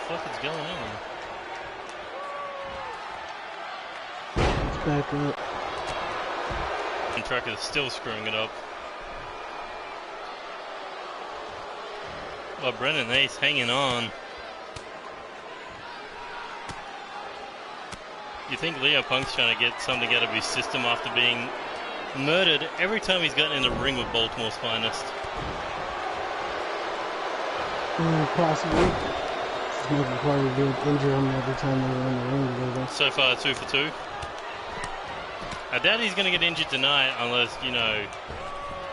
fuck is going on? It's back up. And Trucker's still screwing it up. Well, Brendan Ace hanging on. You think Leo Punk's trying to get something out of his system after being murdered every time he's gotten in the ring with Baltimore's finest? Possibly. It's making part of the injure him every time they were in the ring together. So far, 2 for 2. I doubt he's going to get injured tonight unless, you know,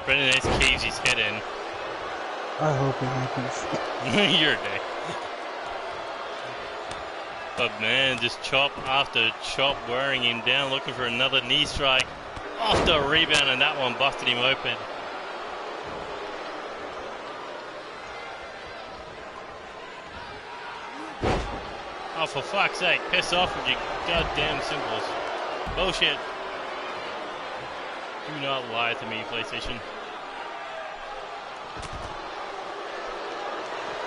Brendan Ace caves his head in. I hope it happens. You're a day. But man, just chop after chop wearing him down, looking for another knee strike. After a rebound, and that one busted him open. Oh, for fuck's sake, piss off with your goddamn symbols. Bullshit. Do not lie to me, PlayStation.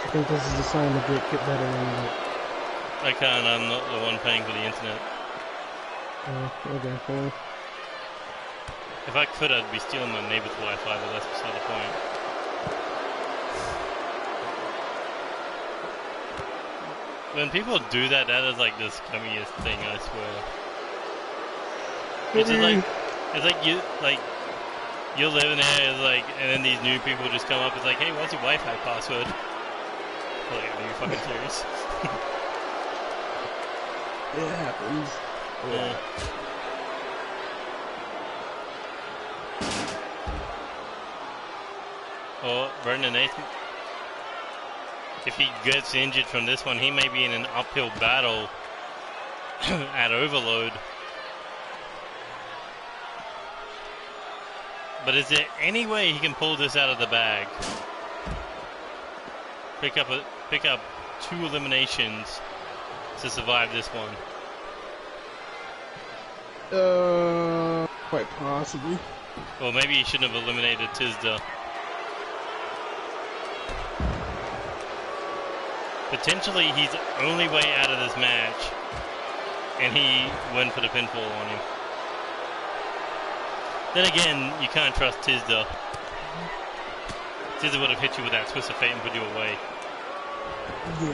I think this is a sign to get better internet. I can't, I'm not the one paying for the internet. Okay, cool. If I could, I'd be stealing my neighbor's Wi-Fi, but that's beside the point. When people do that, that is like the scummiest thing, I swear. It's like you're living there, it's like, and then these new people just come up. It's like, hey, what's your Wi-Fi password? Like, are you fucking serious? It happens. Yeah. Oh, Brendan Nathan. If he gets injured from this one, he may be in an uphill battle at Overload. But is there any way he can pull this out of the bag? Pick up 2 eliminations to survive this one. Quite possibly. Well, maybe he shouldn't have eliminated Tisda. Potentially, he's the only way out of this match, and he went for the pinfall on him. Then again, you can't trust Tisda. Tisda would have hit you with that twist of fate and put you away. Yeah.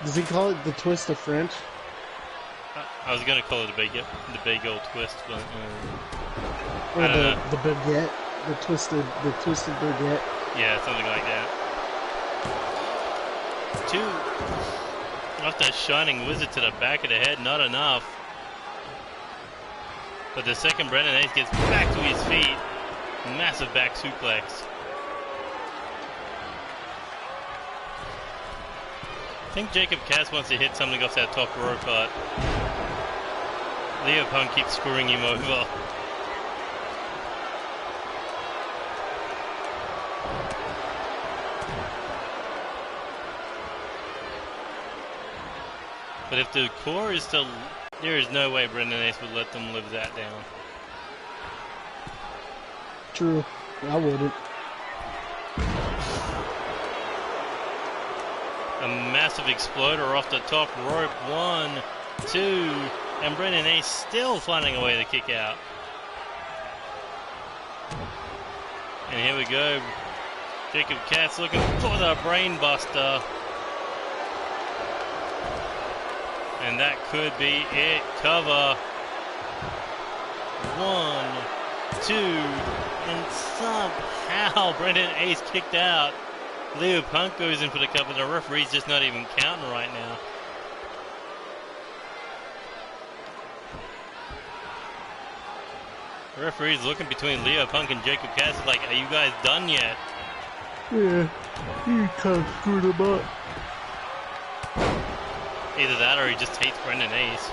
Does he call it the twist of French? I was gonna call it the big old twist, but or I don't know. The baguette, the twisted baguette. Yeah, something like that. 2 off that Shining Wizard to the back of the head, not enough. But the second Brendan Ace gets back to his feet, massive back suplex. I think Jacob Cass wants to hit something off that top rope, but Leo Punk keeps screwing him over. But if the core is still... There is no way Brendan Ace would let them live that down. True. I wouldn't. A massive exploder off the top rope. 1, 2, and Brendan Ace still finding a way to kick out. And here we go. Jacob Katz looking for the brain buster. And that could be it. Cover. 1, 2, and somehow Brendan Ace kicked out. Leo Punk goes in for the cover. The referee's just not even counting right now. The referee's looking between Leo Punk and Jacob Cass like, are you guys done yet? Yeah, you kind of screwed him up. Either that or he just hates Brendan Ace.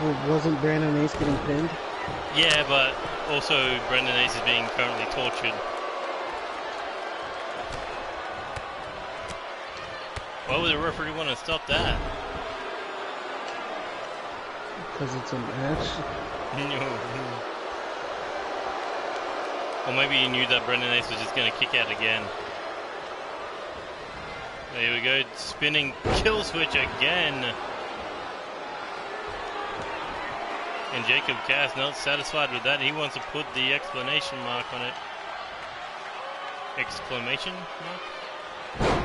Well, wasn't Brandon Ace getting pinned? Yeah, but also Brendan Ace is being currently tortured. Why would the referee want to stop that? Because it's a match. Or maybe he knew that Brendan Ace was just going to kick out again. There we go, spinning kill switch again. And Jacob Cass not satisfied with that. He wants to put the exclamation mark on it. Exclamation mark?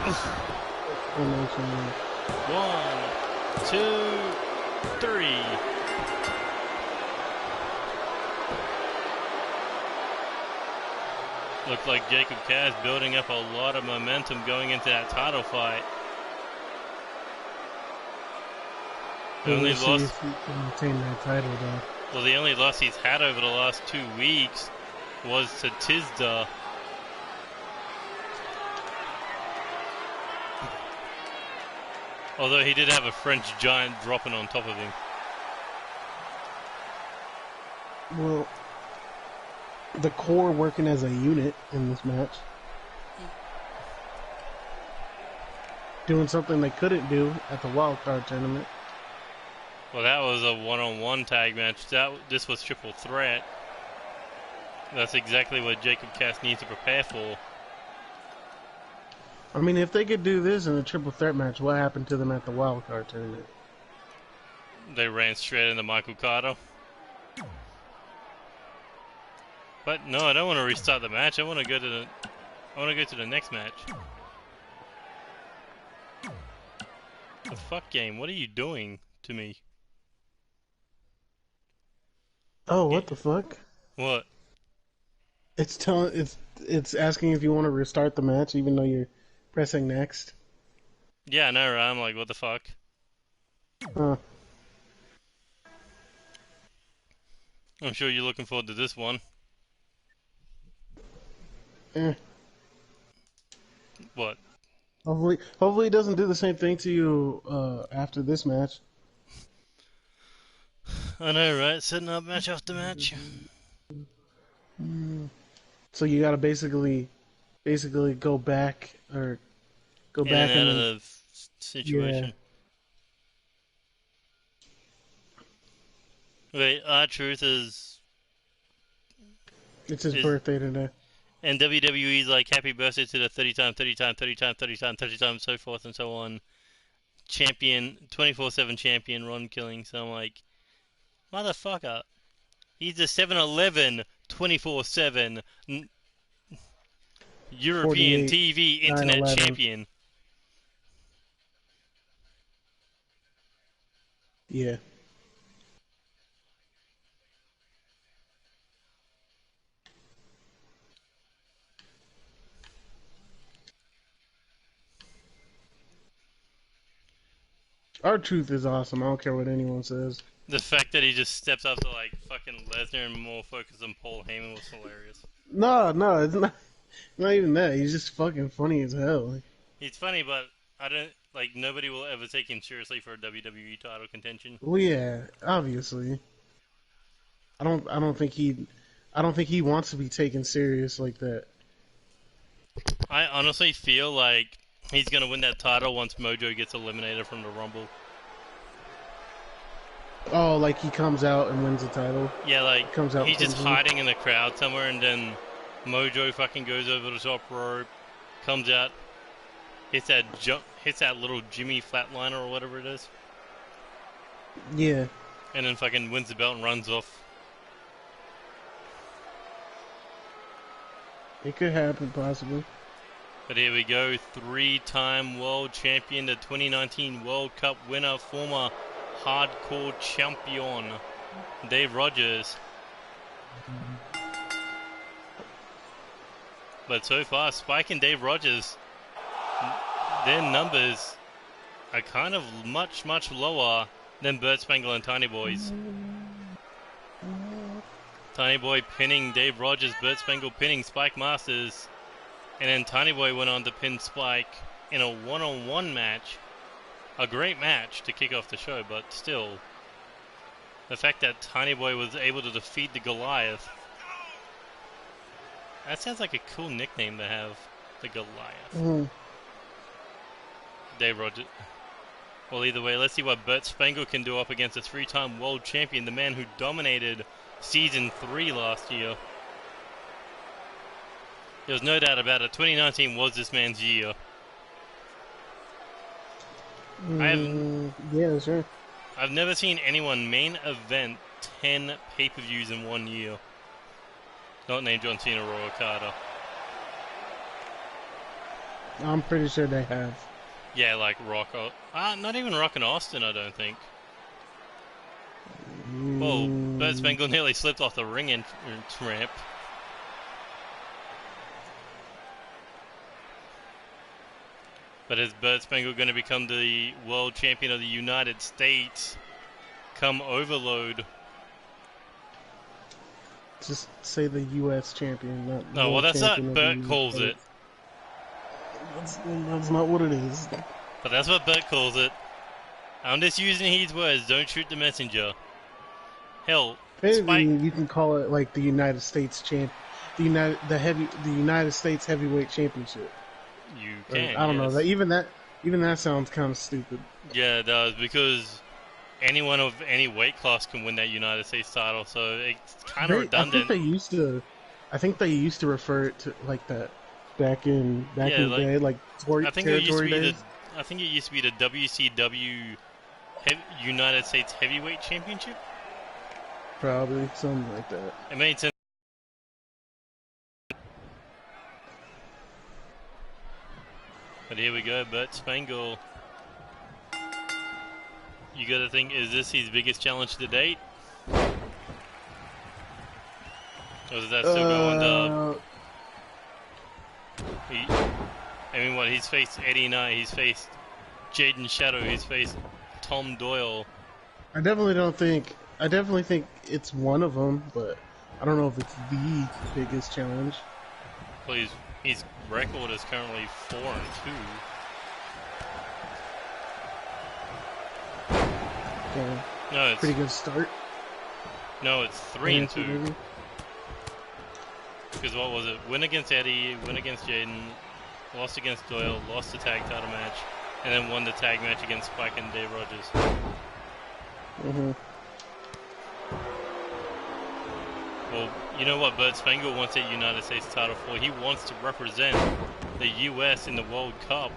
Exclamation mark. 1, 2, 3. Looked like Jacob Cass building up a lot of momentum going into that title fight. The only loss, if he can retain that title, though. well, the only loss he's had over the last 2 weeks was to Tisda. Although he did have a French giant dropping on top of him. Well, the core working as a unit in this match. Doing something they couldn't do at the wildcard tournament. Well, that was a one-on-one tag match. This was triple threat. That's exactly what Jacob Cass needs to prepare for. I mean, if they could do this in a triple threat match, what happened to them at the wildcard tournament? They ran straight into Michael Carter. But no, I don't want to restart the match. I want to go to the next match. The fuck game? What are you doing to me? Oh, what the fuck? What? It's asking if you want to restart the match, even though you're pressing next. Yeah, I know, right? I'm like, what the fuck? Huh. I'm sure you're looking forward to this one. Eh. What? Hopefully it doesn't do the same thing to you after this match. I know, right? Setting up match after match. So you gotta basically go back or go In back and out and of the situation. Wait, R-Truth is... It's his birthday today. And WWE's like, happy birthday to the 30 time, 30 time, 30 time, 30 time, 30 time, so forth and so on. Champion, 24/7 champion, Ron Killing. So I'm like, motherfucker. He's a 7-Eleven 24/7 European TV internet 9/11. champion. Yeah. R-Truth is awesome. I don't care what anyone says. The fact that he just steps up to like fucking Lesnar and more focused on Paul Heyman was hilarious. No, it's not even that. He's just fucking funny as hell. He's funny, but I don't like nobody will ever take him seriously for a WWE title contention. Well, yeah, obviously. I don't think he wants to be taken serious like that. I honestly feel like he's gonna win that title once Mojo gets eliminated from the Rumble. Oh, like he comes out and wins the title. Yeah, like Comes out he's just crimson. hiding in the crowd somewhere, and then Mojo fucking goes over the top rope, comes out, hits that little Jimmy flatliner or whatever it is, Yeah. and then fucking wins the belt and runs off. It could happen, possibly. But here we go, 3-time world champion, the 2019 World Cup winner, former hardcore champion, Dave Rogers. But so far, Spike and Dave Rogers, their numbers are kind of much, much lower than Burt Spangle and Tiny Boy's. Tiny Boy pinning Dave Rogers, Burt Spangle pinning Spike Masters, and then Tiny Boy went on to pin Spike in a one-on-one match. A great match to kick off the show, but still, the fact that Tiny Boy was able to defeat the Goliath, that sounds like a cool nickname to have, the Goliath. Dave Rogers. Well, either way, let's see what Burt Spangle can do up against a 3-time world champion, the man who dominated Season 3 last year. There's no doubt about it. 2019 was this man's year. Yeah, sure. I've never seen anyone main event 10 pay-per-views in 1 year. Not named John Cena or Okada. I'm pretty sure they have. Yeah, like Rock. Not even Rock and Austin, I don't think. Whoa, Bert Spangle nearly slipped off the ring entrance ramp. But is Bert Spangle going to become the world champion of the United States come Overload? Just say the U.S. champion, not No, well, that's not. Bert calls it. That's not what it is. But that's what Bert calls it. I'm just using his words. Don't shoot the messenger. Hell, Spike. You can call it like the United States the United States Heavyweight Championship. You can. I don't know that even that sounds kind of stupid. Yeah, it does, because anyone of any weight class can win that United States title, so it's kind of redundant. I think they used to refer it to like that back in the day, like territory days. I think it used to be the WCW United States Heavyweight Championship. Probably something like that. It made sense. But here we go, Bert Spangle. You gotta think, is this his biggest challenge to date? Or is that still going up? I mean, what? He's faced Eddie Knight, he's faced Jaden Shadow, he's faced Tom Doyle. I definitely think it's one of them, but I don't know if it's the biggest challenge. Well, his record is currently 4-2. Okay. No, it's pretty good start. No, it's 3-2. Because what was it? Win against Eddie, win against Jaden, lost against Doyle, lost the tag title match, and then won the tag match against Spike and Dave Rogers. Well, you know what Bert Spangle wants that United States title for? He wants to represent the U.S. in the World Cup.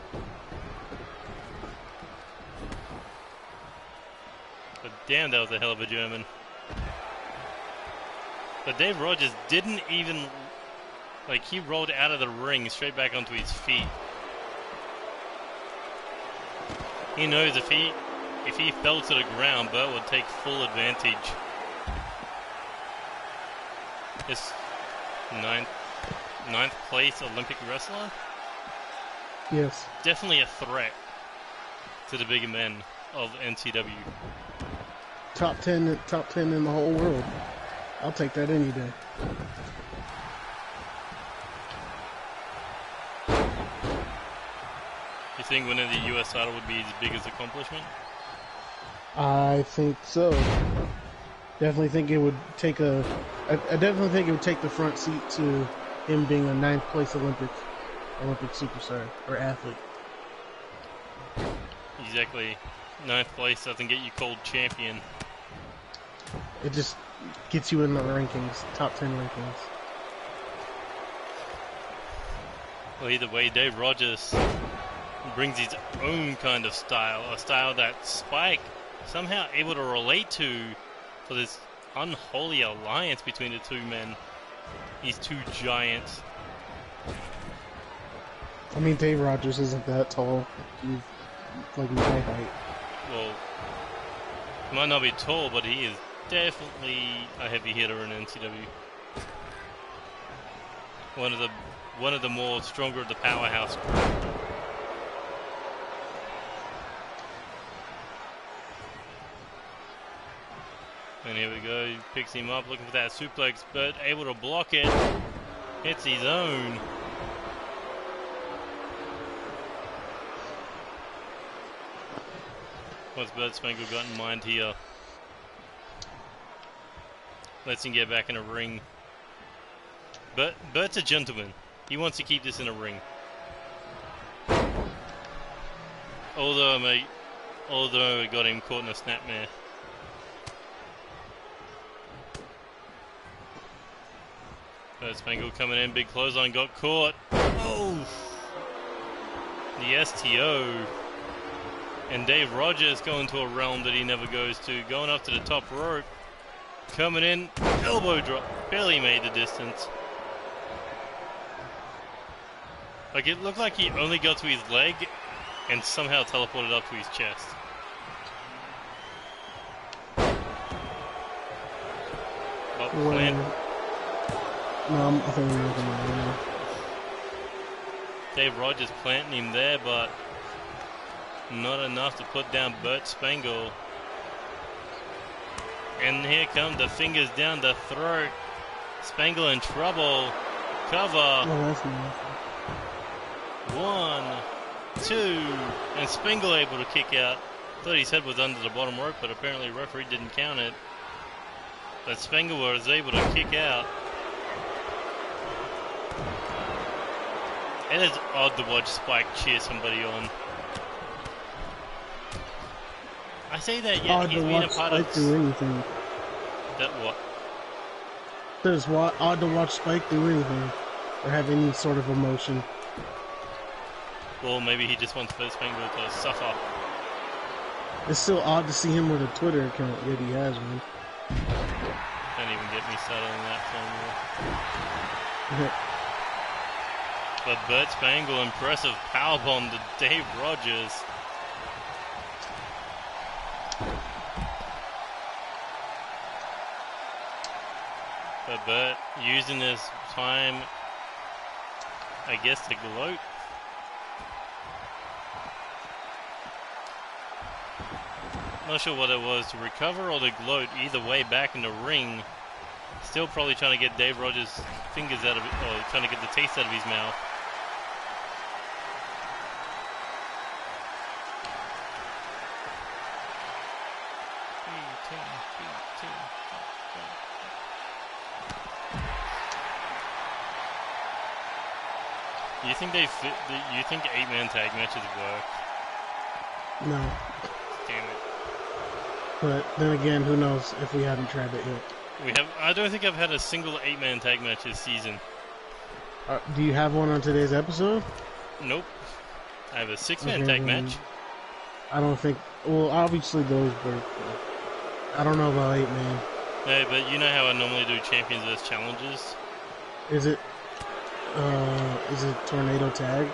But damn, that was a hell of a German. But Dave Rogers didn't even... Like, he rolled out of the ring straight back onto his feet. He knows if he fell to the ground, Bert would take full advantage. This ninth place Olympic wrestler? Yes. Definitely a threat to the bigger men of NCW. Top 10 in the whole world. I'll take that any day. You think winning the US title would be his biggest accomplishment? I think so. Definitely think it would take I definitely think it would take the front seat to him being a 9th place Olympic superstar or athlete. Exactly. 9th place doesn't get you called champion. It just gets you in the rankings, top 10 rankings. Well, either way, Dave Rogers brings his own kind of style, a style that Spike somehow able to relate to for this unholy alliance between the two men. These two giants. I mean, Dave Rogers isn't that tall. He's like my height. Well, he might not be tall, but he is definitely a heavy hitter in NCW. One of the more stronger of the powerhouse group. And here we go, he picks him up, looking for that suplex, but able to block it. Hits his own. What's Bert Spangle got in mind here? Lets him get back in a ring. But Bert's a gentleman. He wants to keep this in a ring. Although we got him caught in a snapmare. Bert Spangle coming in, big clothesline, got caught. Oh! The STO. And Dave Rogers going to a realm that he never goes to, going up to the top rope. Coming in, elbow drop, barely made the distance. Like, it looked like he only got to his leg and somehow teleported up to his chest. But no, I think we're looking at it. Dave Rogers planting him there, but not enough to put down Bert Spangle. And here come the fingers down the throat. Spangle in trouble. Cover. Oh, that's nice. 1, 2, and Spangle able to kick out. Thought his head was under the bottom rope, but apparently the referee didn't count it. But Spangle was able to kick out. It is odd to watch Spike cheer somebody on. I say that, yeah, he's been a part of... Spike do anything. That what? It's odd to watch Spike do anything, or have any sort of emotion. Well, maybe he just wants Bert Spangle to suffer. It's still odd to see him with a Twitter account, yet he has one. Don't even get me started on that anymore. But Bert Spangle, impressive powerbomb to Dave Rogers. But Bert using his time, I guess, to gloat. Not sure what it was, to recover or to gloat. Either way, back in the ring. Still probably trying to get Dave Rogers' fingers out of it, or trying to get the taste out of his mouth. You think you think 8-man tag matches work? No. Damn it. But then again, who knows if we haven't tried it yet. I don't think I've had a single 8-man tag match this season. Do you have one on today's episode? Nope. I have a 6-man tag match. I don't think... Well, obviously those work. I don't know about 8-man. No, but you know how I normally do Champions vs. Challenges? Is it tornado tag?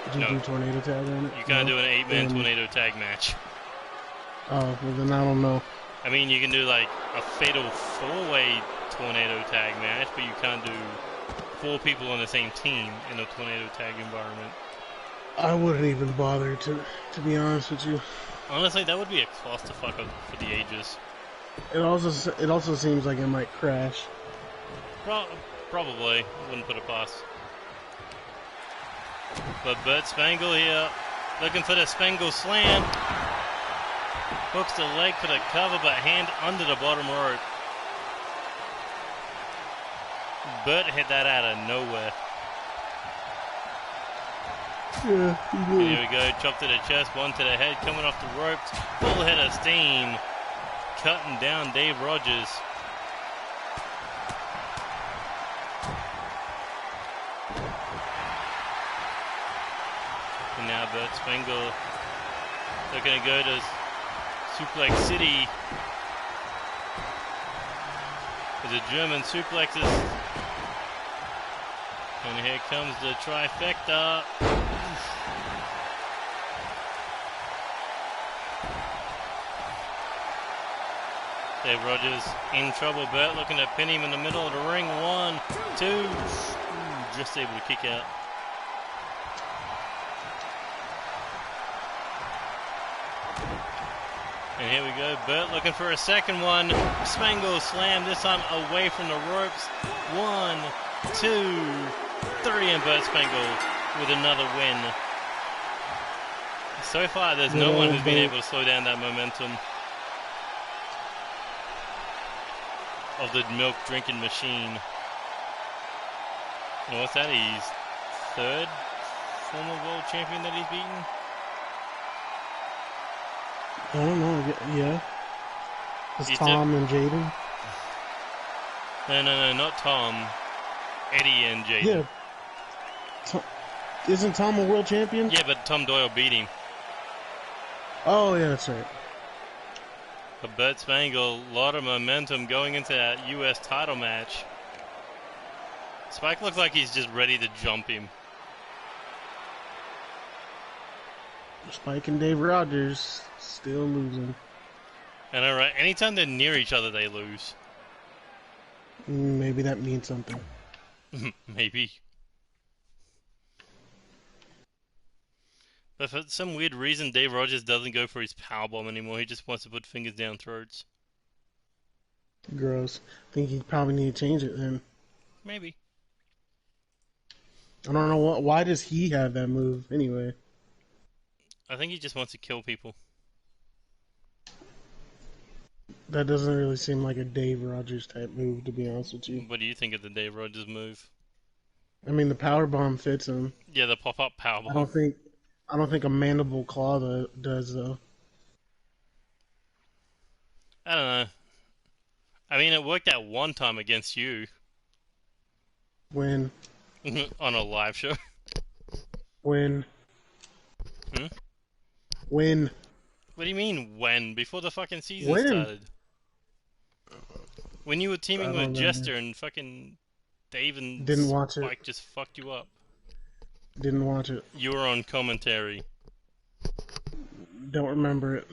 Did you do tornado tag on it? You can't do an 8-man tornado tag match. Oh, well then I don't know. I mean, you can do like a fatal 4-way tornado tag match, but you can't do 4 people on the same team in a tornado tag environment. I wouldn't even bother to be honest with you. Honestly, that would be a clusterfuck for the ages. It also seems like it might crash. Probably. Wouldn't put it past. But Bert Spangle here, looking for the Spangle slam. Hooks the leg for the cover, but hand under the bottom rope. Bert hit that out of nowhere. Yeah, he did. Here we go, chop to the chest, one to the head, coming off the ropes. Full head of steam. Cutting down Dave Rogers. And now Bert Spangle looking to go to Suplex City. With the German suplexes. And here comes the trifecta. Dave Rogers in trouble. Bert looking to pin him in the middle of the ring. 1, 2. Ooh, just able to kick out. And here we go, Bert looking for a second one. Spangle slam, this time away from the ropes. 1, 2, 3, and Bert Spangle with another win. So far, there's no one who's been able to slow down that momentum of the milk drinking machine. And what's that? He's 3rd former world champion that he's beaten? I don't know. Yeah. It's Tom and Jaden. No, not Tom. Eddie and Jaden. Yeah. Isn't Tom a world champion? Yeah, but Tom Doyle beat him. Oh, yeah, that's right. But Burt Spangle, a lot of momentum going into that U.S. title match. Spike looks like he's just ready to jump him. Spike and Dave Rogers still losing. And alright, anytime they're near each other, they lose. Maybe that means something. Maybe. But for some weird reason, Dave Rogers doesn't go for his powerbomb anymore. He just wants to put fingers down throats. Gross. I think you probably need to change it then. Maybe. I don't know why does he have that move anyway? I think he just wants to kill people. That doesn't really seem like a Dave Rogers type move, to be honest with you. What do you think of the Dave Rogers move? I mean, the power bomb fits him. Yeah, the pop-up powerbomb. I don't think a mandible claw does though. I don't know. I mean, it worked out one time against you. When? On a live show. When? Hmm? When? What do you mean, when? Before the fucking season When? started. When you were teaming with remember. Jester and fucking Dave and Didn't watch it. Spike just fucked you up. Didn't watch it. You were on commentary. Don't remember it.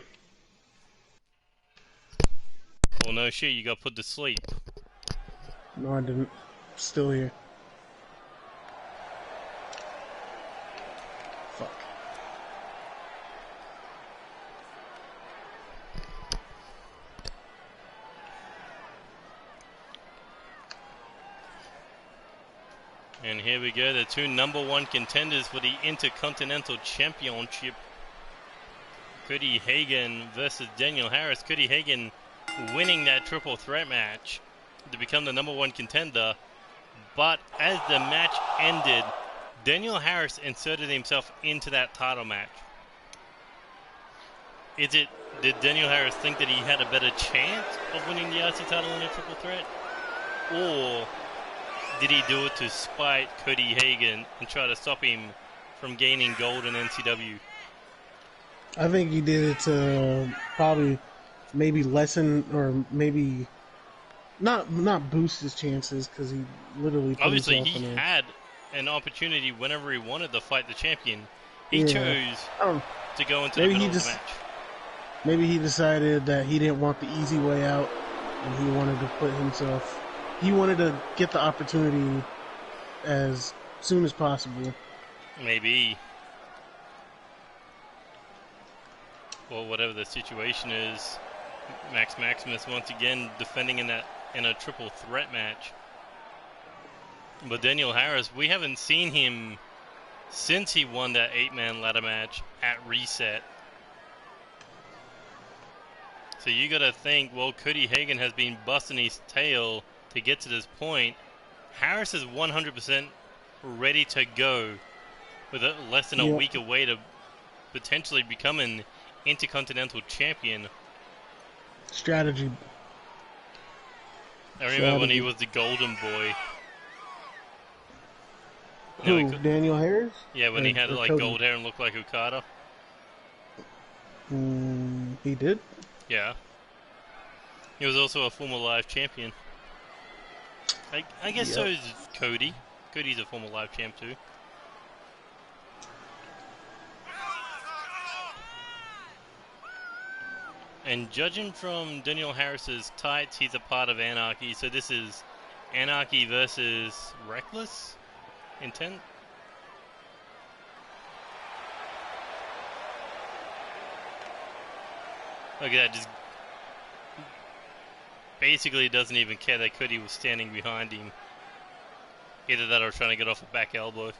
Well, no shit, you got put to sleep. No, I didn't. Still here. Fuck. And here we go, the two #1 contenders for the Intercontinental Championship. Cody Hagan versus Daniel Harris. Cody Hagan winning that triple threat match to become the #1 contender. But as the match ended, Daniel Harris inserted himself into that title match. Did Daniel Harris think that he had a better chance of winning the IC title in a triple threat? Or did he do it to spite Cody Hagan and try to stop him from gaining gold in NCW? I think he did it to probably maybe lessen or maybe not boost his chances because he literally put Obviously himself he in a, had an opportunity whenever he wanted to fight the champion. He chose to go into the middle of the match. Maybe he decided that he didn't want the easy way out and he wanted to put himself. He wanted to get the opportunity as soon as possible. Maybe. Well, whatever the situation is, Max Maximus once again defending in a triple threat match. But Daniel Harris, we haven't seen him since he won that 8-man ladder match at Reset. So you gotta think, well, Cody Hagan has been busting his tail to get to this point. Harris is 100% ready to go with less than a week away to potentially become an Intercontinental Champion. Strategy. I remember when he was the Golden Boy. Who, Daniel Harris? Yeah, when he had like Cody? Gold hair and looked like Okada. He did? Yeah. He was also a former live champion. I guess so is Cody. Cody's a former live champ too. And judging from Daniel Harris's tights, he's a part of Anarchy. So this is Anarchy versus Reckless Intent. Look at that, just basically doesn't even care that Cody was standing behind him. Either that or trying to get off a back elbow.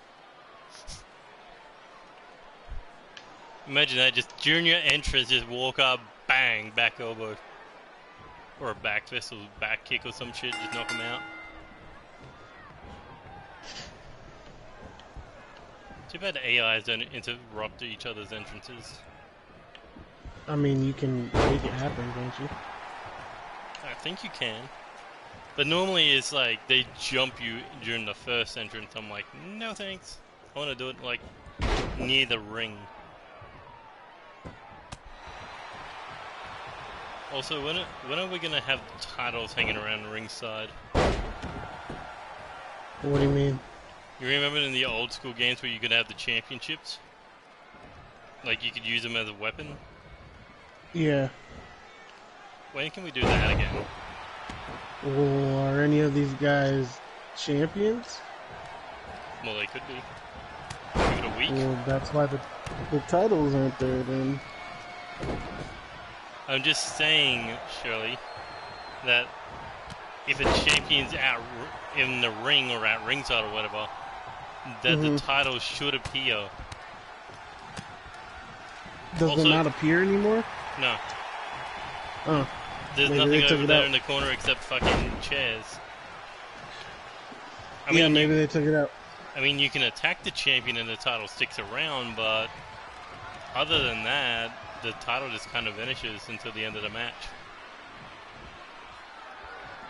Imagine that, just junior entrance, just walk up, bang, back elbow. Or a back fist or back kick or some shit, just knock him out. Too bad the AIs don't interrupt each other's entrances. I mean, you can make it happen, can't you? I think you can. But normally it's like they jump you during the first entrance. I'm like, no thanks. I want to do it like near the ring. Also, when are we gonna have titles hanging around ringside? What do you mean? You remember in the old school games where you could have the championships? Like you could use them as a weapon? Yeah. When can we do that again? Well, are any of these guys champions? Well, they could be. Give it a week. Well, that's why the titles aren't there then. I'm just saying, Shirley, that if a champion's out in the ring or at ringside or whatever, that the title should appear. Does Also, it not appear anymore? No. Oh. There's nothing over there in the corner except fucking chairs. I mean, maybe they took it out. I mean, you can attack the champion and the title sticks around, but other than that, the title just kind of vanishes until the end of the match.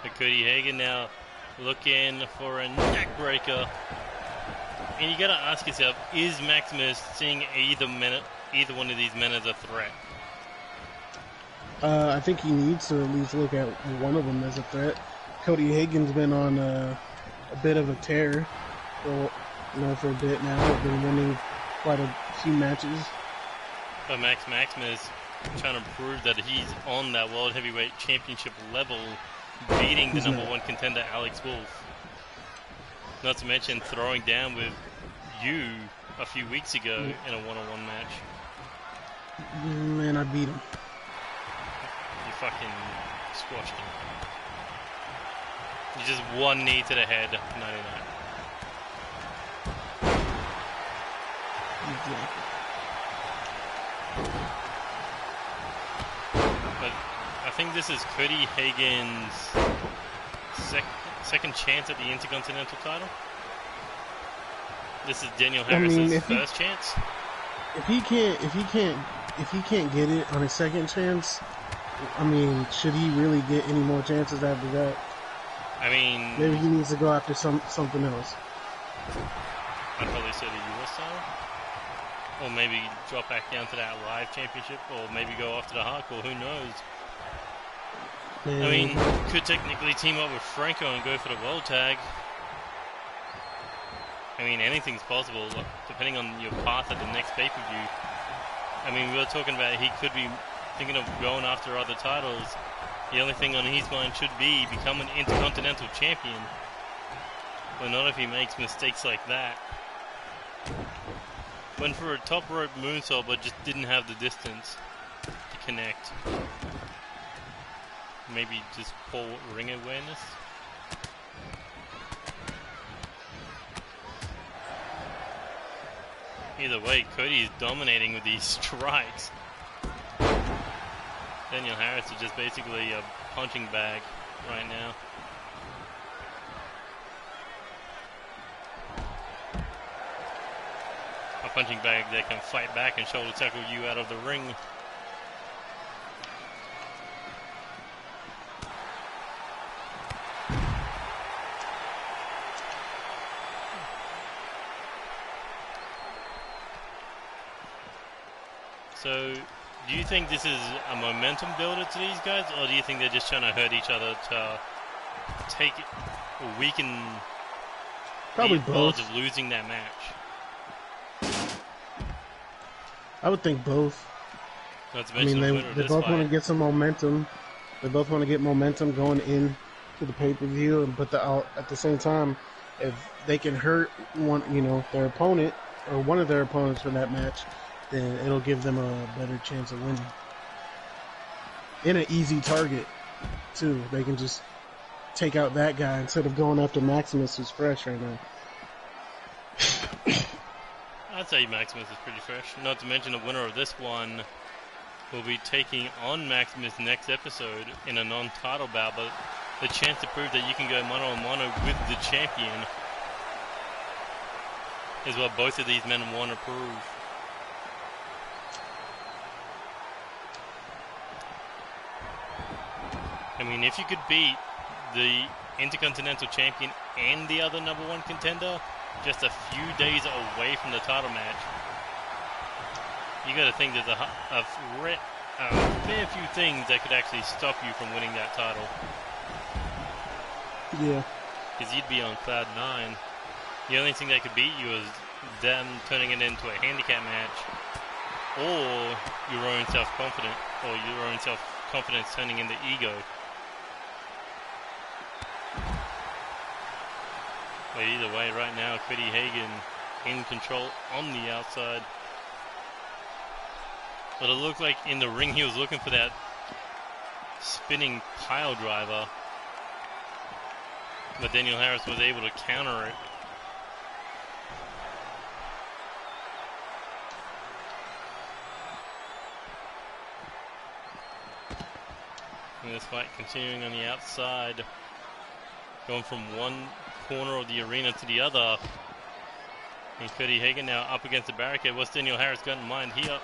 But Cody Hagan now looking for a neck breaker. And you gotta ask yourself, is Maximus seeing either one of these men as a threat? I think he needs to at least look at one of them as a threat. Cody Hagan's been on a bit of a tear for a bit now. He's been winning quite a few matches. But Maximus trying to prove that he's on that World Heavyweight Championship level, beating the number one contender, Alex Wolf. Not to mention throwing down with you a few weeks ago in a one-on-one match. Man, I beat him. You fucking squashed him. You just one knee to the head, 99. Exactly. But I think this is Cody Hagan's second chance at the Intercontinental title. This is Daniel Harris's first chance. If he can't get it on his second chance, I mean, should he really get any more chances after that? I mean, maybe he needs to go after something else. I'd probably say the US title, or maybe drop back down to that live championship, or maybe go after the hardcore. Who knows? Man. I mean, could technically team up with Franco and go for the world tag. I mean, anything's possible, depending on your path at the next pay-per-view. I mean, we were talking about he could be thinking of going after other titles. The only thing on his mind should be become an Intercontinental Champion. But not if he makes mistakes like that. Went for a top rope moonsault, but just didn't have the distance to connect. Maybe just poor ring awareness. Either way, Cody is dominating with these strikes. Daniel Harris is just basically a punching bag right now. A punching bag that can fight back and shoulder tackle you out of the ring. So, do you think this is a momentum builder to these guys, or do you think they're just trying to hurt each other to weaken probably the both odds of losing that match? I would think both. I mean, they both want to get some momentum. They both want to get momentum going in to the pay-per-view, but at the same time, if they can hurt their opponent or one of their opponents for that match, then it'll give them a better chance of winning. And an easy target, too. They can just take out that guy instead of going after Maximus, who's fresh right now. I'd say Maximus is pretty fresh. Not to mention the winner of this one will be taking on Maximus next episode in a non-title bout, but the chance to prove that you can go mano-a-mano with the champion is what both of these men want to prove. I mean, if you could beat the Intercontinental Champion and the other #1 contender, just a few days away from the title match. You got to think there's a fair few things that could actually stop you from winning that title. Yeah. Because you'd be on cloud 9. The only thing that could beat you is them turning it into a handicap match, or your own self-confidence turning into ego. But either way, right now, Cody Hagen in control on the outside. But it looked like in the ring he was looking for that spinning pile driver. But Daniel Harris was able to counter it. And this fight continuing on the outside. Going from one corner of the arena to the other. And Cody Hagen now up against the barricade. What's Daniel Harris got in mind here?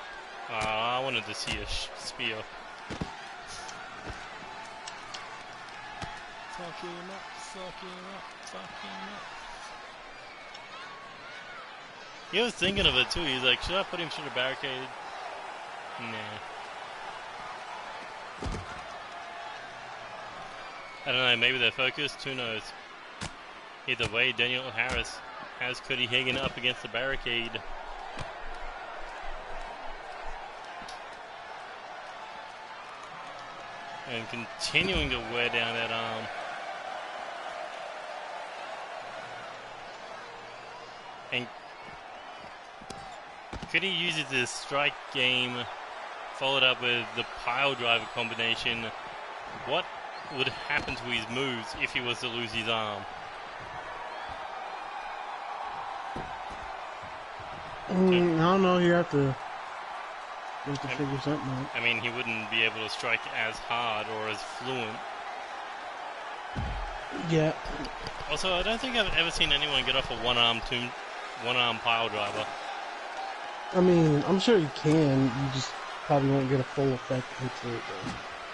I wanted to see a spear. Fuck him up, fuck him up, fuck him up. He was thinking of it too. He's like, should I put him through the barricade? Nah. I don't know, maybe they're focused, who knows. Either way, Daniel Harris has Cody Hagen up against the barricade. And continuing to wear down that arm. And Cody uses this strike game, followed up with the pile driver combination. What would happen to his moves if he was to lose his arm? I don't know. You have to figure something out. I mean, he wouldn't be able to strike as hard or as fluent. Yeah. Also, I don't think I've ever seen anyone get off a one-arm pile driver. I mean, I'm sure you can. You just probably won't get a full effect into it,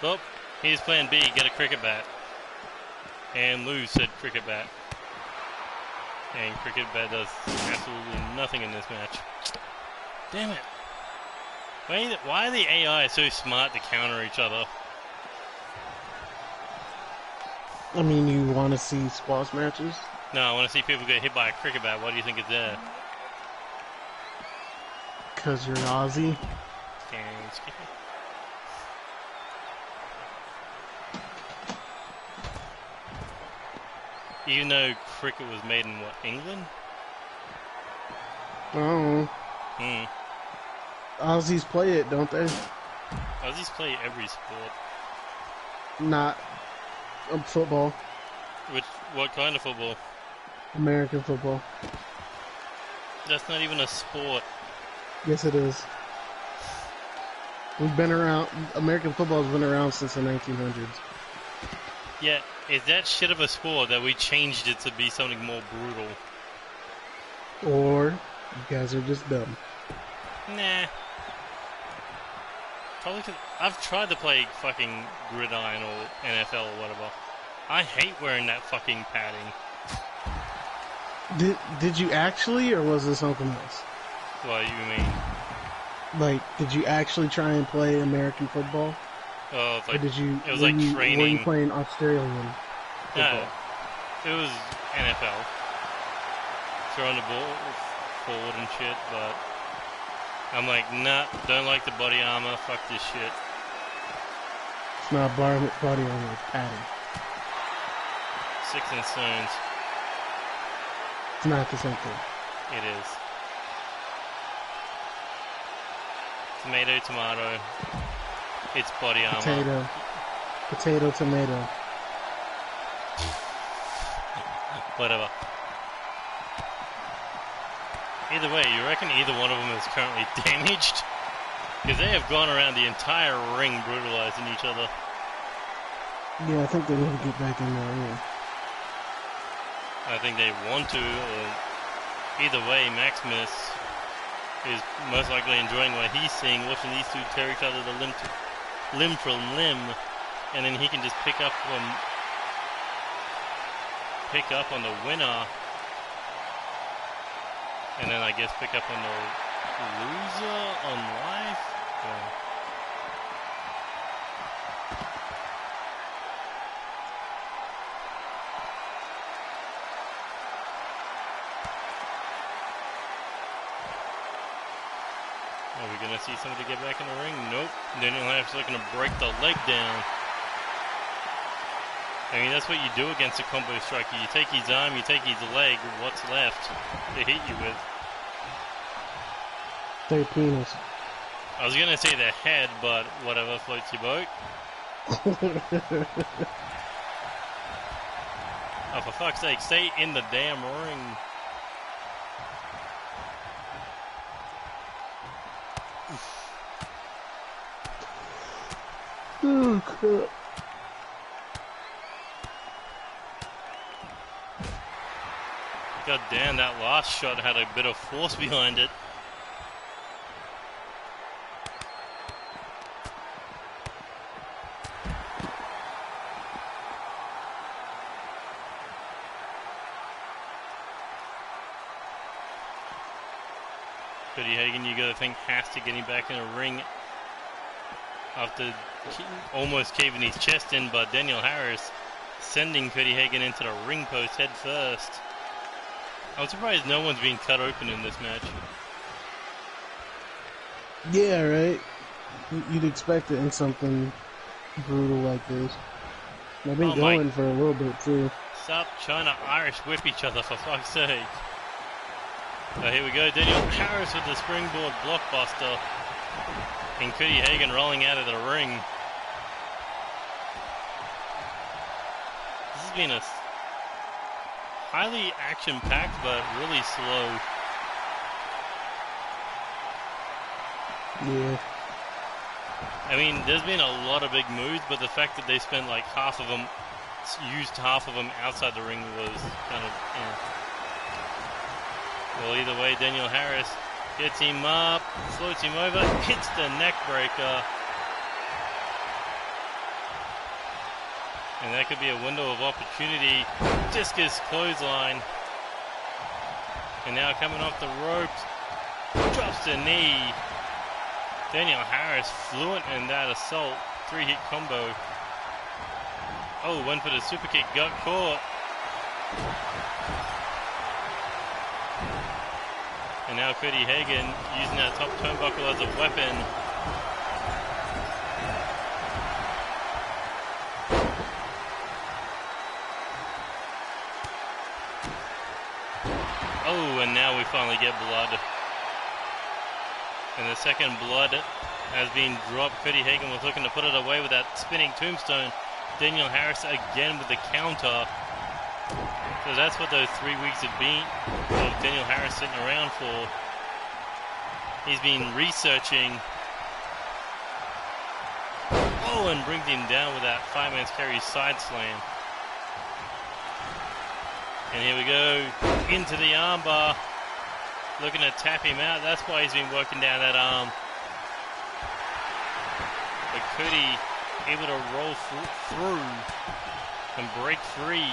though. Well, here's plan B, get a cricket bat. And lose said cricket bat. And cricket bat does absolutely nothing in this match. Damn it. Why are the AI so smart to counter each other? I mean, you want to see squash matches? No, I want to see people get hit by a cricket bat. Why do you think it's there? Because you're Aussie. Even though cricket was made in, what, England? Oh. Aussies play it, don't they? Aussies play every sport. Not football. What kind of football? American football. That's not even a sport. Yes, it is. We've been around. American football has been around since the 1900s. Yeah, is that shit of a sport that we changed it to be something more brutal? Or you guys are just dumb. Nah. Probably because I've tried to play fucking gridiron or NFL or whatever. I hate wearing that fucking padding. Did you actually, or was this something else? What do you mean? Like, did you actually try and play American football? Oh, it's like, or did you? It was like training. Were you playing Australian football? No, it was NFL. Throwing the ball forward and shit, but I'm like, nah, don't like the body armor. Fuck this shit. It's not body armor, it's padding. Sticks and stones. It's not the same thing. It is. Tomato, tomato. It's body armor. Potato, tomato. Whatever. Either way, you reckon either one of them is currently damaged? Because they have gone around the entire ring brutalizing each other. Yeah, I think they need to get back in there. Yeah. I think they want to, or either way, Maximus is most likely enjoying what he's seeing, watching these two tear each other limb from limb, and then he can just pick up pick up on the winner, and then I guess pick up on the loser on live. Yeah. Are we going to see somebody get back in the ring? Nope. Daniel Harris looking to break the leg down. I mean, that's what you do against a combo striker. You take his arm, you take his leg, what's left to hit you with? Their penis. I was going to say the head, but whatever floats your boat. Oh, for fuck's sake, stay in the damn ring. Oh, crap. God damn, that last shot had a bit of force behind it. Cody Hagan, you gotta think, has to get him back in a ring after almost caving his chest in, but Daniel Harris sending Cody Hagan into the ring post head first. I'm surprised no one's been cut open in this match. Yeah, right? You'd expect it in something brutal like this. They've been going for a little bit, too. Stop trying to Irish whip each other, for fuck's sake. Oh, here we go. Daniel Harris with the springboard blockbuster. And Cody Hagan rolling out of the ring. This has been a highly action-packed, but really slow. Yeah. I mean, there's been a lot of big moves, but the fact that they spent like half of them, used half of them outside the ring was kind of, Well, either way, Daniel Harris gets him up, floats him over, hits the neck breaker. And that could be a window of opportunity. Discus clothesline. And now coming off the ropes, drops the knee. Daniel Harris fluent in that assault. 3-hit combo. Oh, went for the super kick, got caught. And now Cody Hagan using that top turnbuckle as a weapon. Oh, and now we finally get blood. And the second blood has been dropped. Cody Hagan was looking to put it away with that spinning tombstone. Daniel Harris again with the counter. So that's what those 3 weeks have been of Daniel Harris sitting around for. He's been researching. Oh, and brings him down with that fireman's carry side slam. And here we go, into the armbar, looking to tap him out. That's why he's been working down that arm. But Cody able to roll through and break free.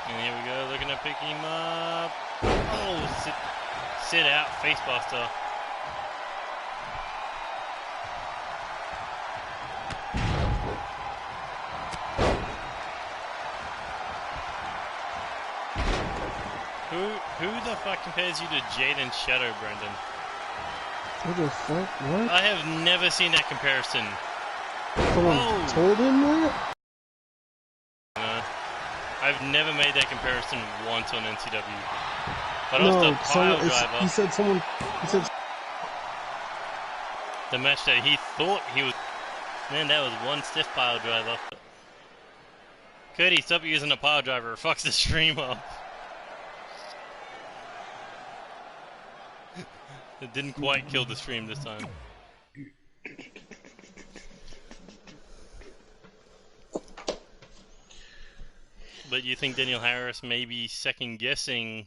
And here we go, looking to pick him up. Oh, sit out, facebuster. Who the fuck compares you to Jaden Shadow, Brendan? What the fuck? What? I have never seen that comparison. Someone told him that? I've never made that comparison once on NCW. But No, also the pile driver. He said the match that he thought he was. Man, that was one stiff pile driver. Cody, stop using a pile driver. It fucks the stream up. It didn't quite kill the stream this time. But you think Daniel Harris may be second-guessing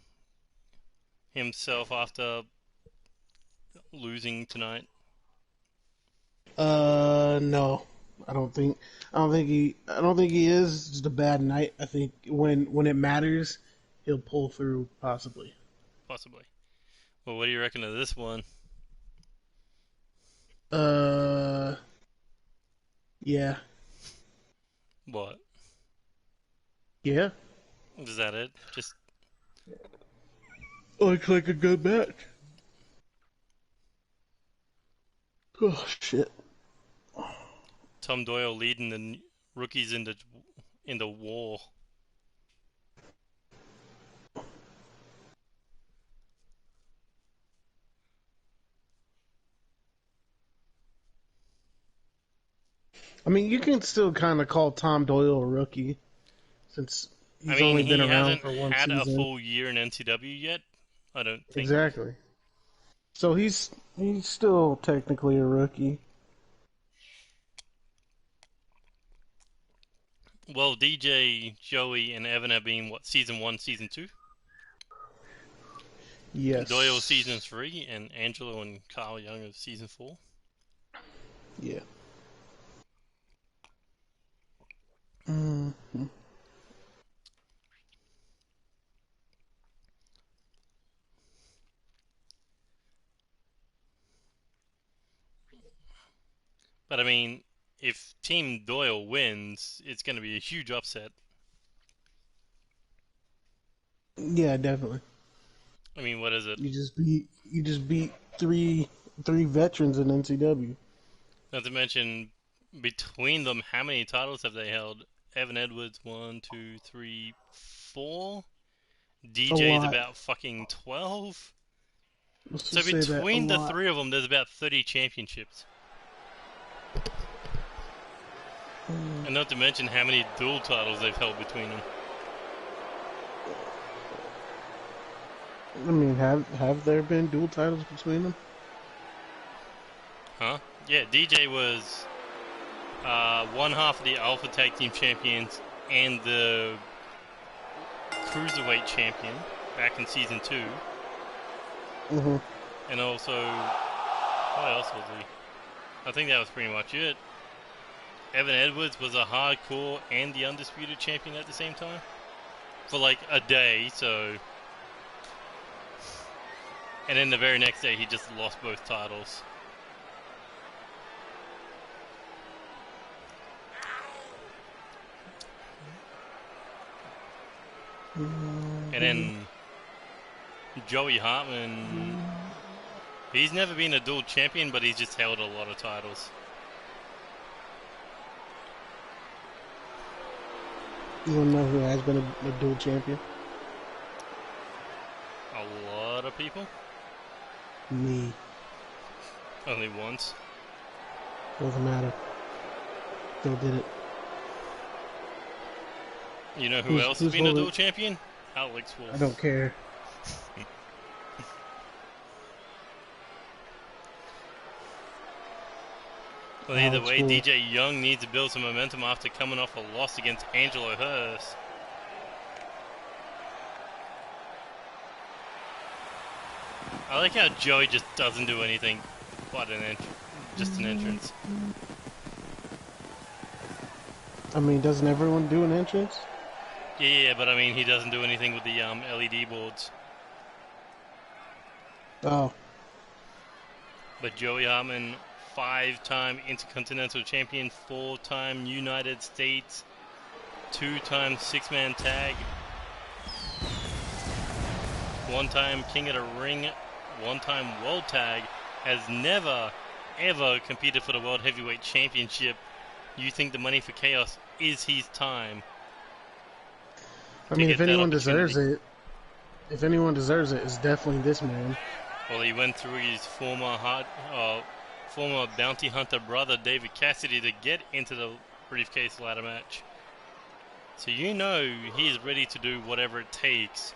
himself after losing tonight? No. I don't think I don't think he is. It's just a bad night. I think when it matters, he'll pull through possibly. Possibly. Well, what do you reckon of this one? Uh, yeah, What? yeah. Is that it? Just Looks like a good match. Oh shit. Tom Doyle leading the rookies in the war. I mean, you can still kind of call Tom Doyle a rookie since I he's mean, only been he around hasn't for one had a season. full year in NCW yet. I don't think. Exactly. So he's still technically a rookie. Well, DJ, Joey, and Evan have been what, season 1, season 2? Doyle season Yes. 3, and Angelo and Carl Young of season 4. Yeah. Mm-hmm. But I mean, if Team Doyle wins, it's going to be a huge upset. Yeah, definitely. I mean, what is it? You just beat three veterans in NCW. Not to mention, between them, how many titles have they held? Evan Edwards, 1, 2, 3, 4. A DJ's lot. about fucking 12. Let's So just say that a between the lot. three of them, there's about 30 championships. And not to mention how many dual titles they've held between them. I mean, have there been dual titles between them? Huh? Yeah, DJ was one half of the Alpha Tag Team Champions and the Cruiserweight Champion back in season 2. Mm-hmm. And also, what else was he? I think that was pretty much it. Evan Edwards was a hardcore and the undisputed champion at the same time. For like a day, so. And then the very next day, he just lost both titles. Mm-hmm. And then Joey Hartman, he's never been a dual champion, but he's just held a lot of titles. You want to know who has been a dual champion? A lot of people. Me. Only once. Doesn't matter. Still did it. You know who else has been a dual champion? Alex Wolf. I don't care. Well, either way, DJ Young needs to build some momentum after coming off a loss against Angelo Hurst. I like how Joey just doesn't do anything but just an entrance. I mean, doesn't everyone do an entrance? Yeah, but I mean, he doesn't do anything with the LED boards. Oh. But Joey Hartman, 5-time Intercontinental Champion, 4-time United States, 2-time 6-man tag, 1-time King of the Ring, 1-time World Tag, has never, ever competed for the World Heavyweight Championship. You think the Money for Chaos is his time? I mean, if anyone deserves it, it's definitely this man. Well, he went through his former bounty hunter brother, David Cassidy, to get into the briefcase ladder match. So you know he is ready to do whatever it takes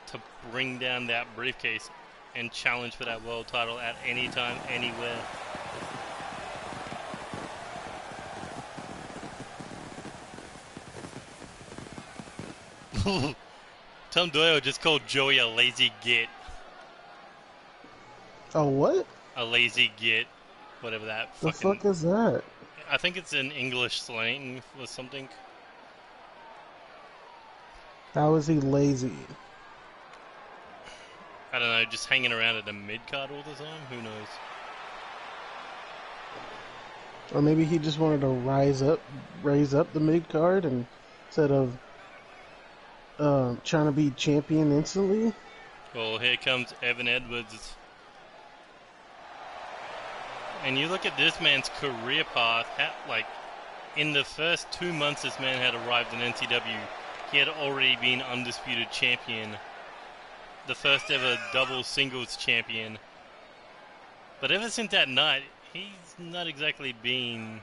to bring down that briefcase and challenge for that world title at any time, anywhere. Tom Doyle just called Joey a lazy git. Oh, what? A lazy git. Whatever that The fucking... fuck is that? I think it's in English slang or something. How is he lazy? I don't know, just hanging around at the mid-card all the time? Who knows? Or maybe he just wanted to raise up the mid card, and instead of trying to be champion instantly. Well, here comes Evan Edwards. And you look at this man's career path, like, in the first 2 months this man had arrived in NCW, he had already been undisputed champion. The first ever double singles champion. But ever since that night, he's not exactly been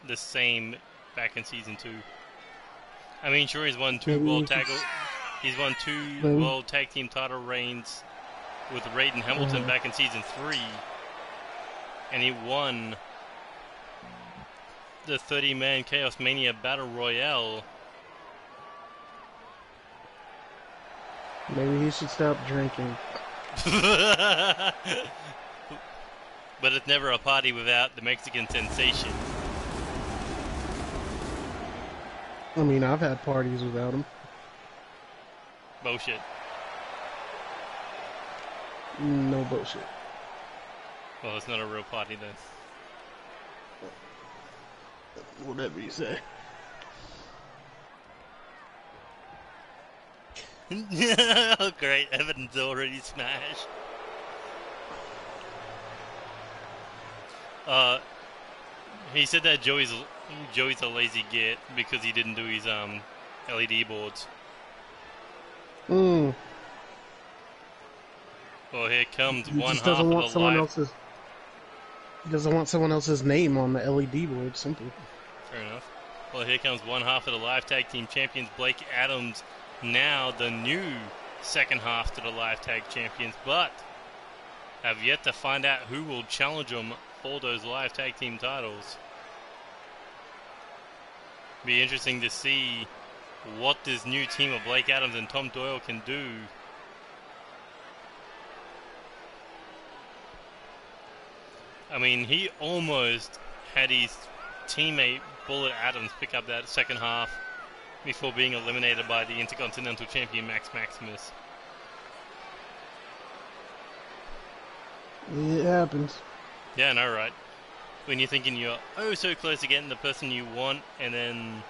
the same back in season 2. I mean, sure, he's won two world tag team title reigns with Raiden Hamilton back in season 3, and he won the 30-man Chaos Mania Battle Royale. Maybe he should stop drinking. But it's never a party without the Mexican sensation. I mean, I've had parties without him. Bullshit. No bullshit. Well, it's not a real party then. Whatever you say. Oh, great. Evan's already smashed. He said that Joey's a lazy git because he didn't do his LED boards. Well, here comes he one just half doesn't of want the someone live. else's. He doesn't want someone else's name on the LED board. Simple. Fair enough. Well, here comes one half of the live tag team champions, Blake Adams, now the new second half to the live tag champions, but have yet to find out who will challenge them for those live tag team titles. Be interesting to see what this new team of Blake Adams and Tom Doyle can do. I mean, he almost had his teammate Bullet Adams pick up that second half before being eliminated by the Intercontinental Champion Max Maximus. It happens. Yeah, I know, right? When you're thinking you're oh so close to getting the person you want, and then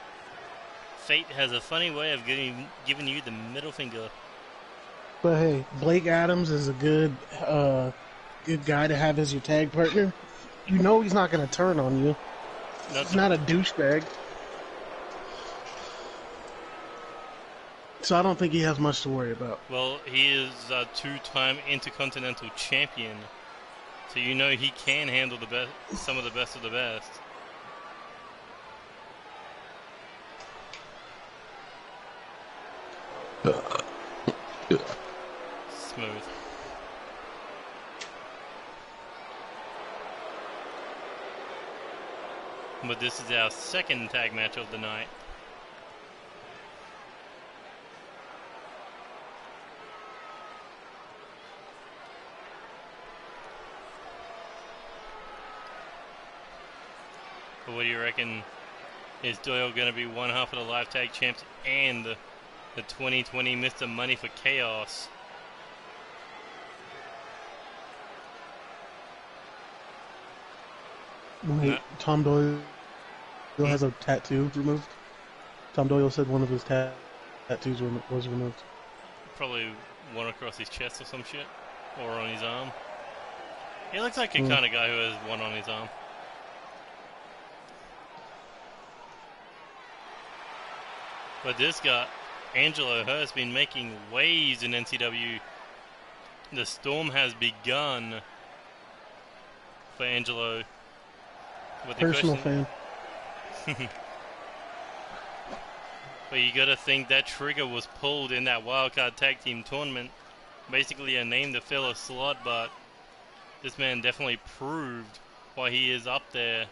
fate has a funny way of giving you the middle finger. But hey, Blake Adams is a good guy to have as your tag partner. You know he's not going to turn on you. He's not a douchebag. So I don't think he has much to worry about. Well, he is a two-time Intercontinental Champion, so you know he can handle some of the best of the best. Smooth. But this is our second tag match of the night. But what do you reckon? Is Doyle going to be one half of the live tag champs and the 2020 Mr. Money for Chaos? Wait, Tom Doyle has a tattoo removed? Tom Doyle said one of his tattoos was removed. Probably one across his chest or some shit. Or on his arm. He looks like a kind of guy who has one on his arm. But this guy, Angelo, has been making waves in NCW. The storm has begun for Angelo. Personal fan. But you gotta think that trigger was pulled in that wildcard tag team tournament. Basically a name to fill a slot, but this man definitely proved why he is up there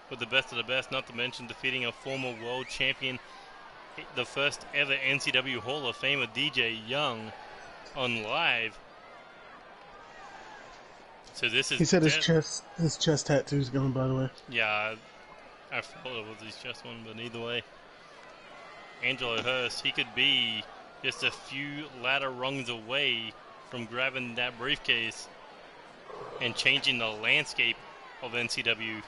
with the best of the best, not to mention defeating a former world champion, the first ever NCW Hall of Famer DJ Young on live. So this is... He said his chest tattoo's gone, by the way. Yeah, I thought it was his chest one, but either way. Angelo Hurst, he could be just a few ladder rungs away from grabbing that briefcase and changing the landscape of NCW.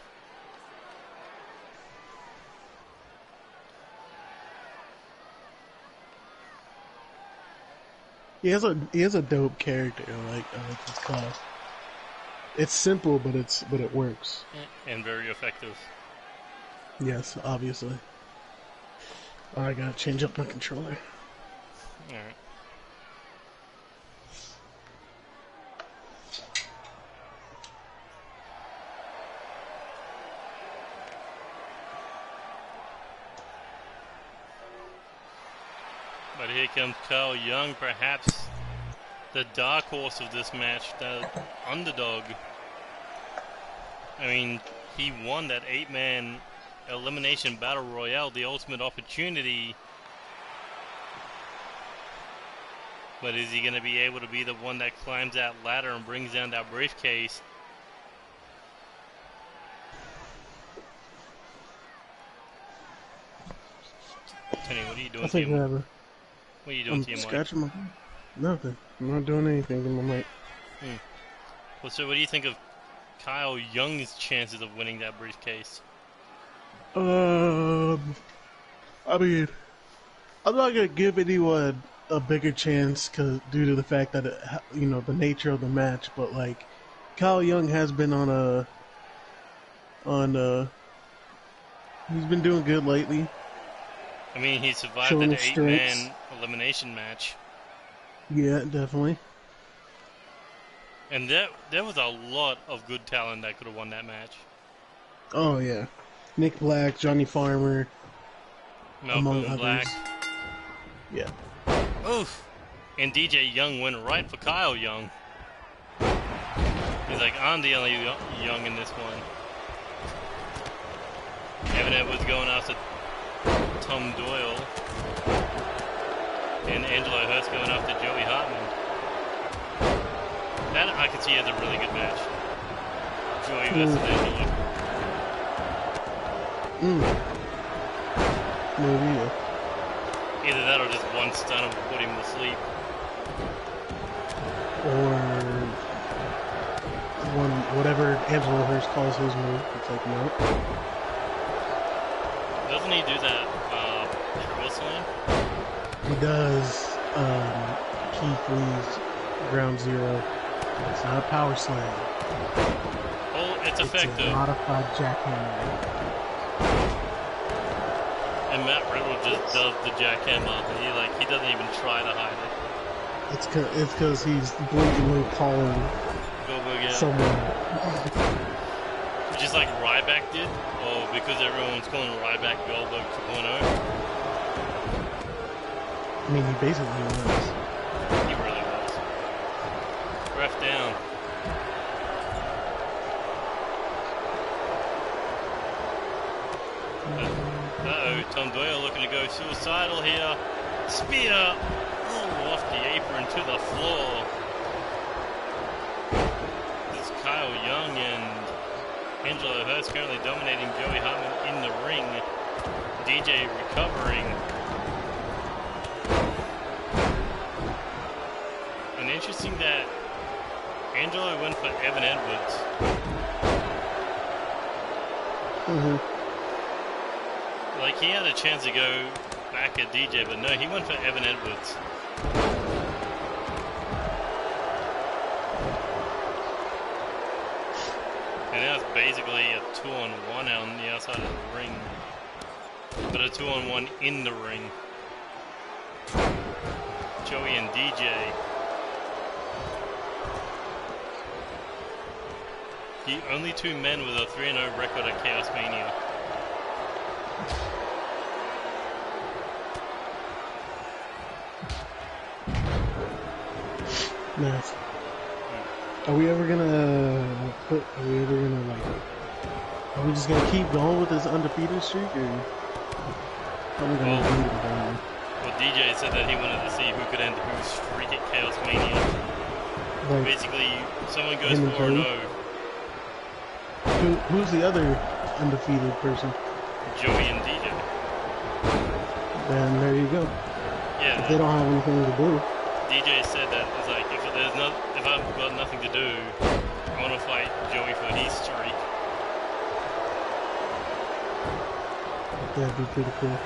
He has a dope character. I like his class. It's simple, but it works. And very effective. Yes, obviously. Oh, I gotta change up my controller. Alright. But here comes Kyle Young, perhaps the dark horse of this match, the underdog. I mean, he won that 8-man elimination battle royale, the ultimate opportunity. But is he going to be able to be the one that climbs that ladder and brings down that briefcase? Tony, what are you doing to your mic? What are you doing to your mic? Scratching my... Nothing. I'm not doing anything to my mic. Well, so what do you think of Kyle Young's chances of winning that briefcase? I mean, I'm not gonna give anyone a bigger chance due to the fact that the nature of the match. But like, Kyle Young has been he's been doing good lately. I mean, he survived an 8-man elimination match. Yeah, definitely. And there was a lot of good talent that could have won that match. Oh yeah, Nick Black, Johnny Farmer, among Black. others. Yeah. Oof. And DJ Young went right for Kyle Young. He's like, I'm the only Young in this one. Evan Edwards going after Tom Doyle. And Angelo Hurst going after Joey Hartman. That I could see as a really good match. Joey versus Angelo. Maybe, yeah. Either that or just one stun will put him to sleep. Or whatever Angelo Hurst calls his move. It's like, no. Doesn't he do that triple slam? He does Keith Lee's Ground Zero. It's not a power slam. Oh, it's effective. It's a modified jackhammer. And Matt Riddle just does the jackhammer. He doesn't even try to hide it. It's because he's blatantly calling someone. Just like Ryback did, or because everyone's calling Ryback Goldberg 2.0. I mean, he basically was. He really was. Ref down. Uh-oh, Tom Doyle looking to go suicidal here. Spear! Oh, off the apron to the floor. This is Kyle Young and Angelo Hurst currently dominating Joey Hartman in the ring. DJ recovering. And interesting that Angelo went for Evan Edwards. Like, he had a chance to go back at DJ, but no, he went for Evan Edwards. And now it's basically a 2-on-1 out on the outside of the ring. But a 2-on-1 in the ring. Joey and DJ. The only two men with a 3-0 record at Chaos Mania. Nice. Are we ever gonna are we just gonna keep going with this undefeated streak, or are we gonna beat him down? Well, DJ said that he wanted to see who could end whose streak at Chaos Mania. Like, basically, someone goes 4-0. Who's the other undefeated person? Joey and DJ. Then there you go. Yeah. If they don't have anything to do. DJ said that it's like if I've got nothing to do, I want to fight Joey for his streak. That'd be pretty cool.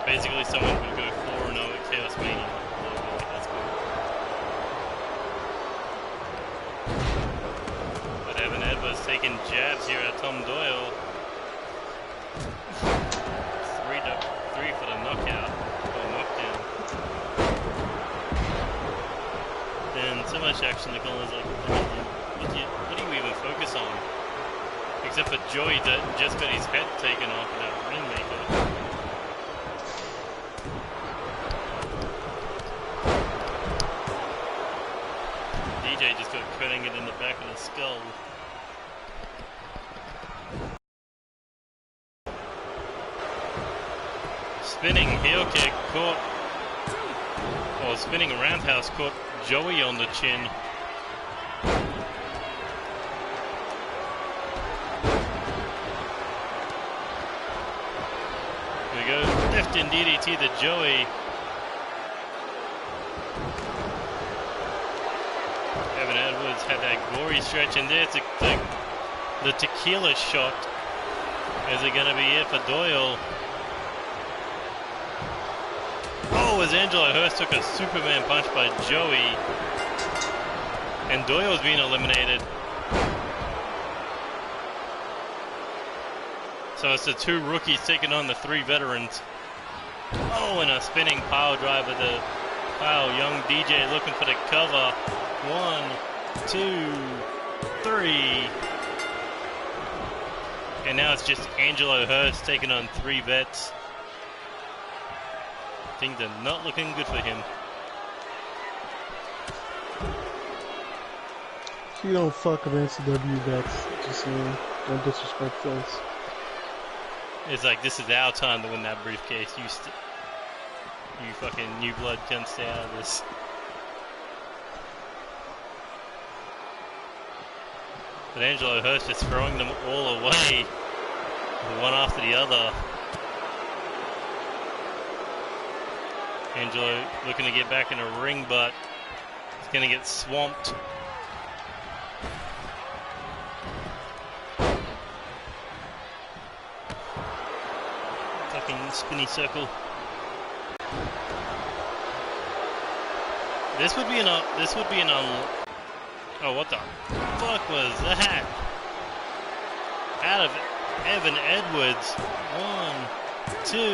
Basically, someone would go 4-0 at Chaos Mania. That's cool. But Evan Edwards taking jabs here at Tom Doyle. 3 for the knockout or knockdown. Then so much action. The corner's like, what do you even focus on? Except for Joey that just got his head taken off in that Rainmaker. DJ just got cutting it in the back of the skull. Spinning heel kick caught, or spinning roundhouse caught Joey on the chin. Here we go, left in DDT to Joey. Evan Edwards had that glory stretch in there. The tequila shot. Is it going to be it for Doyle? Oh, as Angelo Hurst took a Superman punch by Joey. And Doyle's being eliminated. So it's the 2 rookies taking on the 3 veterans. Oh, and a spinning power driver to Kyle Young. DJ looking for the cover. 1, 2, 3. And now it's just Angelo Hurst taking on 3 vets. Things are not looking good for him. You don't fuck with NCW vets. Just saying, don't disrespect us. It's like, this is our time to win that briefcase. You fucking new blood can't stay out of this. But Angelo Hurst just throwing them all away, one after the other. Angelo looking to get back in a ring, but he's going to get swamped. Fucking spinny circle. This would be an oh, what the fuck was that? Out of Evan Edwards. 1, 2.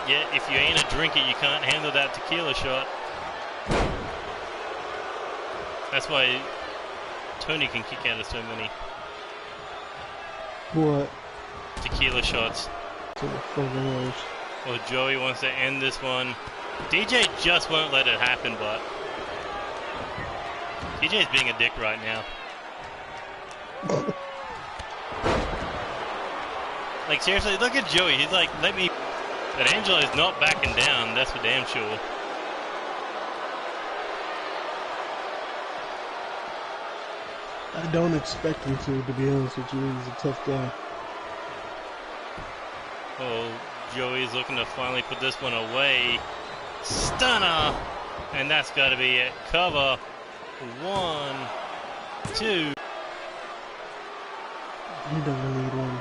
Yeah, if you ain't a drinker, you can't handle that tequila shot. That's why Tony can kick out of so many. What? Tequila shots. To the fucking worst. Well, Joey wants to end this one. DJ just won't let it happen, but DJ's being a dick right now. Like, seriously, look at Joey. He's like, let me... But Angelo's not backing down, that's for damn sure. I don't expect him to be honest with you. He's a tough guy. Oh, Joey's looking to finally put this one away. Stunner! And that's got to be it. Cover. 1, 2. He doesn't need one.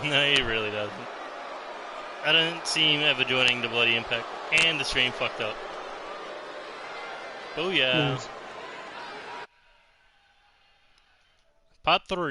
No, he really doesn't. I don't see him ever joining the Bloody Impact. And the stream fucked up. Oh yeah. Nice. Part 3.